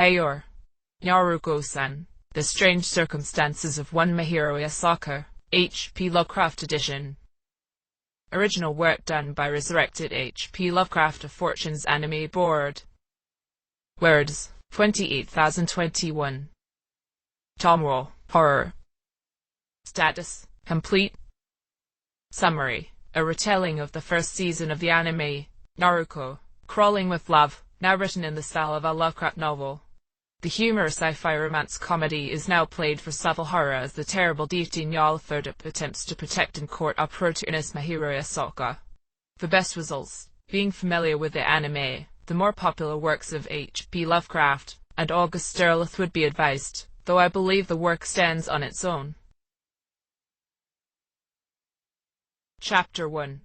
Haiyore. Nyaruko-san. The Strange Circumstances of One Mahiro Yasaka, H.P Lovecraft Edition. Original work done by resurrected H.P Lovecraft of Fortune's Anime Board. Words, 28,021. Tomwall, horror. Status, complete. Summary, a retelling of the first season of the anime, Nyaruko, Crawling with Love, now written in the style of a Lovecraft novel. The humorous sci-fi romance comedy is now played for subtle horror as the terrible deity Nyarlathotep attempts to protect and court our protagonist Mahiro Yasaka. For best results, being familiar with the anime, the more popular works of H.P. Lovecraft, and August Derleth would be advised, though I believe the work stands on its own. Chapter 1.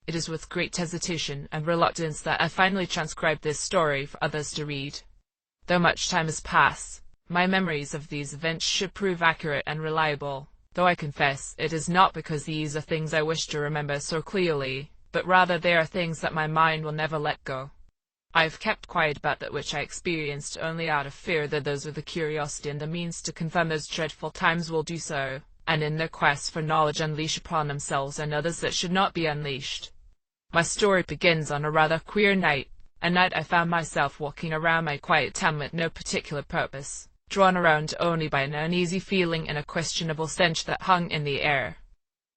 It is with great hesitation and reluctance that I finally transcribe this story for others to read. Though much time has passed, my memories of these events should prove accurate and reliable, though I confess it is not because these are things I wish to remember so clearly, but rather they are things that my mind will never let go. I have kept quiet about that which I experienced only out of fear that those with the curiosity and the means to confirm those dreadful times will do so, and in their quest for knowledge unleash upon themselves and others that should not be unleashed. My story begins on a rather queer night, a night I found myself walking around my quiet town with no particular purpose, drawn around only by an uneasy feeling and a questionable stench that hung in the air.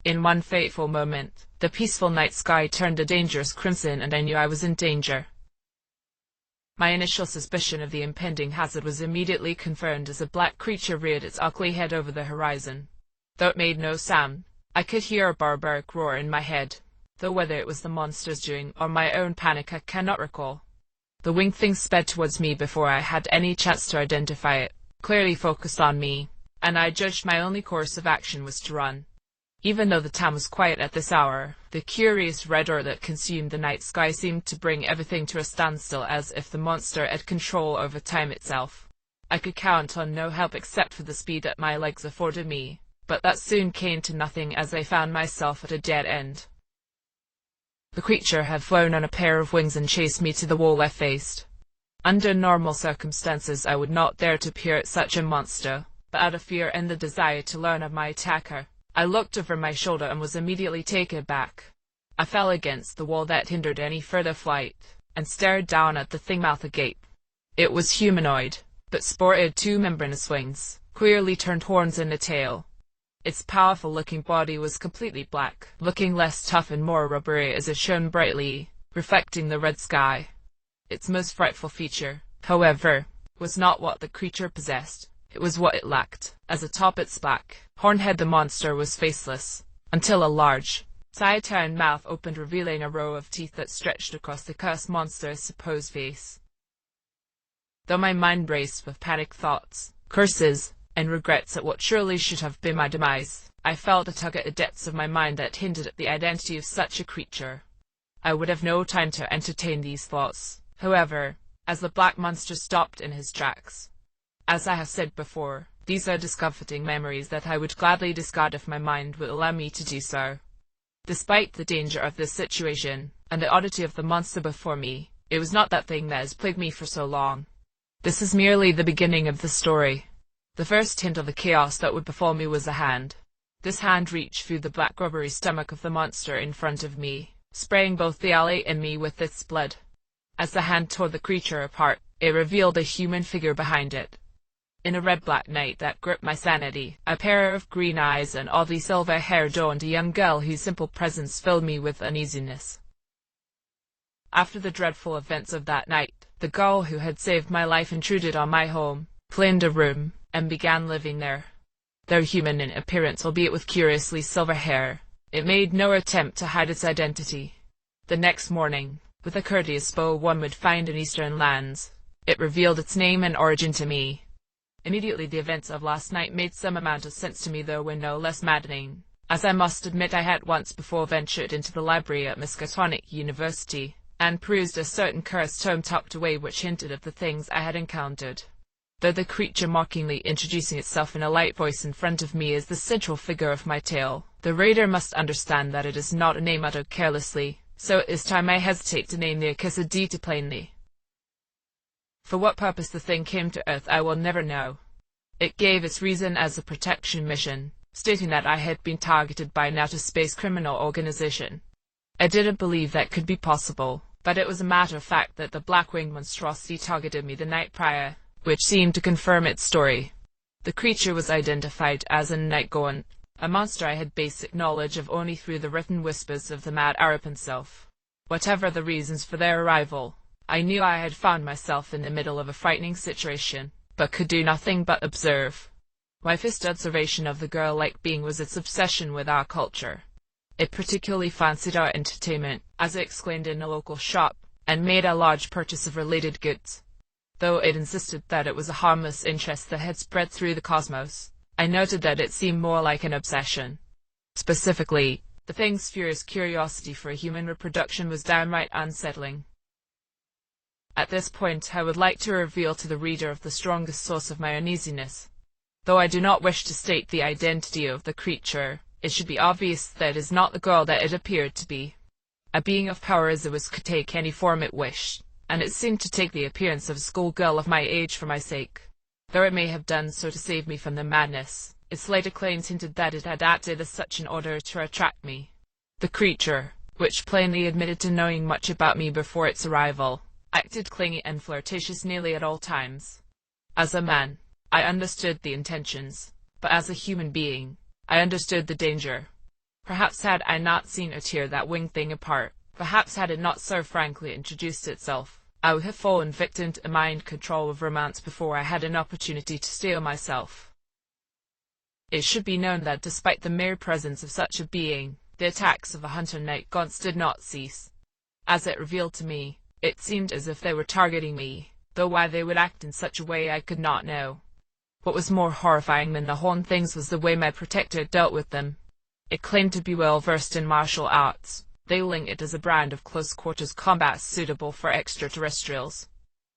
In one fateful moment, the peaceful night sky turned a dangerous crimson and I knew I was in danger. My initial suspicion of the impending hazard was immediately confirmed as a black creature reared its ugly head over the horizon. Though it made no sound, I could hear a barbaric roar in my head, though whether it was the monster's doing or my own panic I cannot recall. The winged thing sped towards me before I had any chance to identify it, clearly focused on me, and I judged my only course of action was to run. Even though the town was quiet at this hour, the curious red aura that consumed the night sky seemed to bring everything to a standstill as if the monster had control over time itself. I could count on no help except for the speed that my legs afforded me, but that soon came to nothing as I found myself at a dead end. The creature had flown on a pair of wings and chased me to the wall I faced. Under normal circumstances I would not dare to peer at such a monster, but out of fear and the desire to learn of my attacker, I looked over my shoulder and was immediately taken aback. I fell against the wall that hindered any further flight, and stared down at the thing mouth agape. It was humanoid, but sported two membranous wings, queerly turned horns and a tail. Its powerful-looking body was completely black, looking less tough and more rubbery as it shone brightly, reflecting the red sky. Its most frightful feature, however, was not what the creature possessed, it was what it lacked, as atop its black, horned head the monster was faceless, until a large, side-turned mouth opened revealing a row of teeth that stretched across the cursed monster's supposed face. Though my mind raced with panicked thoughts, curses, and regrets at what surely should have been my demise, I felt a tug at the depths of my mind that hinted at the identity of such a creature. I would have no time to entertain these thoughts, however, as the black monster stopped in his tracks. As I have said before, these are discomforting memories that I would gladly discard if my mind would allow me to do so. Despite the danger of this situation, and the oddity of the monster before me, it was not that thing that has plagued me for so long. This is merely the beginning of the story. The first hint of the chaos that would befall me was a hand. This hand reached through the black rubbery stomach of the monster in front of me, spraying both the ally and me with its blood. As the hand tore the creature apart, it revealed a human figure behind it. In a red-black night that gripped my sanity, a pair of green eyes and oddly silver hair dawned a young girl whose simple presence filled me with uneasiness. After the dreadful events of that night, the girl who had saved my life intruded on my home, claimed a room, and began living there. Though human in appearance, albeit with curiously silver hair, it made no attempt to hide its identity. The next morning, with a courteous bow one would find in eastern lands, it revealed its name and origin to me. Immediately the events of last night made some amount of sense to me, though were no less maddening, as I must admit I had once before ventured into the library at Miskatonic University, and perused a certain cursed tome tucked away which hinted of the things I had encountered. Though the creature mockingly introducing itself in a light voice in front of me is the central figure of my tale, the reader must understand that it is not a name uttered carelessly, so it is time I hesitate to name the accursed deity plainly. For what purpose the thing came to Earth I will never know. It gave its reason as a protection mission, stating that I had been targeted by an outer space criminal organization. I didn't believe that could be possible, but it was a matter of fact that the black-winged monstrosity targeted me the night prior, which seemed to confirm its story. The creature was identified as a Nightgoan, a monster I had basic knowledge of only through the written whispers of the mad Arab himself. Whatever the reasons for their arrival, I knew I had found myself in the middle of a frightening situation, but could do nothing but observe. My first observation of the girl-like being was its obsession with our culture. It particularly fancied our entertainment, as it exclaimed in a local shop, and made a large purchase of related goods. Though it insisted that it was a harmless interest that had spread through the cosmos, I noted that it seemed more like an obsession. Specifically, the thing's furious curiosity for human reproduction was downright unsettling. At this point I would like to reveal to the reader the strongest source of my uneasiness. Though I do not wish to state the identity of the creature, it should be obvious that it is not the girl that it appeared to be. A being of power as it was could take any form it wished, and it seemed to take the appearance of a schoolgirl of my age for my sake. Though it may have done so to save me from the madness, its later claims hinted that it had acted as such in order to attract me. The creature, which plainly admitted to knowing much about me before its arrival, acted clingy and flirtatious nearly at all times. As a man, I understood the intentions, but as a human being, I understood the danger. Perhaps had I not seen or tear that winged thing apart, perhaps had it not so frankly introduced itself, I would have fallen victim to mind control of romance before I had an opportunity to steel myself. It should be known that despite the mere presence of such a being, the attacks of the hunter Nightgaunts did not cease. As it revealed to me, it seemed as if they were targeting me, though why they would act in such a way I could not know. What was more horrifying than the whole things was the way my protector dealt with them. It claimed to be well versed in martial arts, hailing it as a brand of close-quarters combat suitable for extraterrestrials.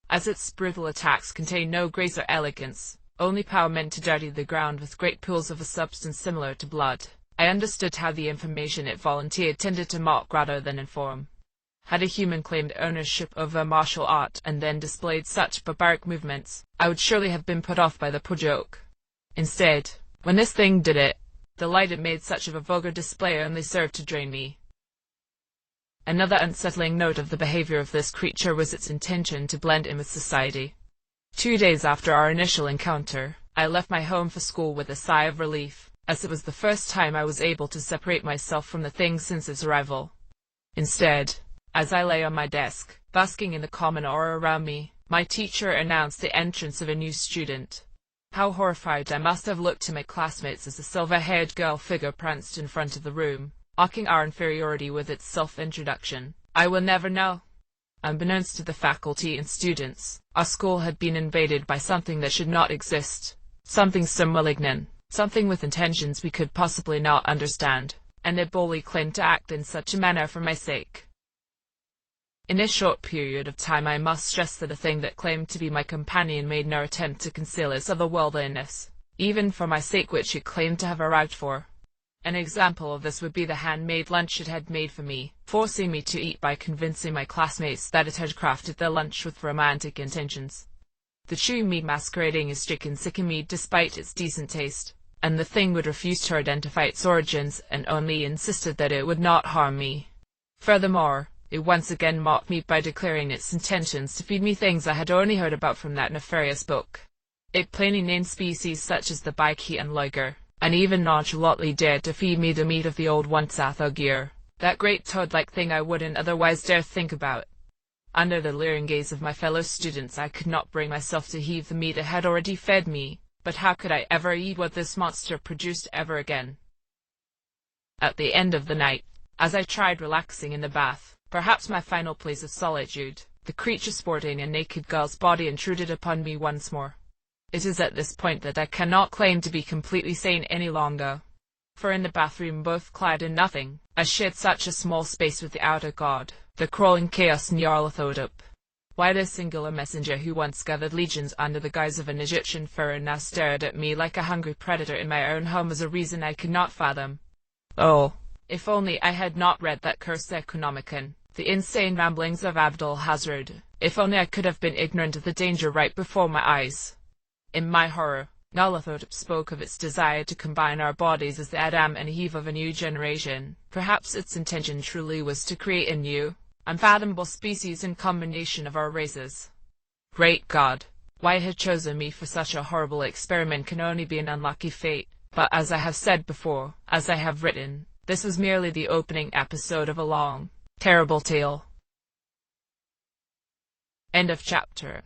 As its brutal attacks contained no grace or elegance, only power meant to dirty the ground with great pools of a substance similar to blood, I understood how the information it volunteered tended to mock rather than inform. Had a human claimed ownership of a martial art and then displayed such barbaric movements, I would surely have been put off by the poor joke. Instead, when this thing did it, the light it made such of a vulgar display only served to drain me. Another unsettling note of the behavior of this creature was its intention to blend in with society. 2 days after our initial encounter, I left my home for school with a sigh of relief, as it was the first time I was able to separate myself from the thing since its arrival. Instead, as I lay on my desk, basking in the common aura around me, my teacher announced the entrance of a new student. How horrified I must have looked to my classmates as the silver-haired girl figure pranced in front of the room, mocking our inferiority with its self-introduction. I will never know. Unbeknownst to the faculty and students, our school had been invaded by something that should not exist, something so malignant, something with intentions we could possibly not understand, and it boldly claimed to act in such a manner for my sake. In this short period of time I must stress that a thing that claimed to be my companion made no attempt to conceal its otherworldliness, even for my sake which it claimed to have arrived for. An example of this would be the handmade lunch it had made for me, forcing me to eat by convincing my classmates that it had crafted their lunch with romantic intentions. The chew meat masquerading as chicken sickened me despite its decent taste, and the thing would refuse to identify its origins and only insisted that it would not harm me. Furthermore, it once again mocked me by declaring its intentions to feed me things I had only heard about from that nefarious book. It plainly named species such as the pakced and liger, and even nonchalantly dared to feed me the meat of the old Nyarlathotep, that great toad-like thing I wouldn't otherwise dare think about. Under the leering gaze of my fellow students I could not bring myself to heave the meat it had already fed me, but how could I ever eat what this monster produced ever again? At the end of the night, as I tried relaxing in the bath, perhaps my final place of solitude, the creature sporting a naked girl's body intruded upon me once more. It is at this point that I cannot claim to be completely sane any longer. For in the bathroom both clad in nothing, I shared such a small space with the outer god, the crawling chaos Nyarlathotep. Why this singular messenger who once gathered legions under the guise of an Egyptian pharaoh now stared at me like a hungry predator in my own home was a reason I could not fathom. Oh, if only I had not read that cursed Economicon, the insane ramblings of Abdul Hazard, If only I could have been ignorant of the danger right before my eyes. In my horror, Nyarlathotep spoke of its desire to combine our bodies as the Adam and Eve of a new generation. Perhaps its intention truly was to create a new, unfathomable species in combination of our races. Great God! Why it had chosen me for such a horrible experiment can only be an unlucky fate. But as I have said before, as I have written, this was merely the opening episode of a long, terrible tale. End of chapter.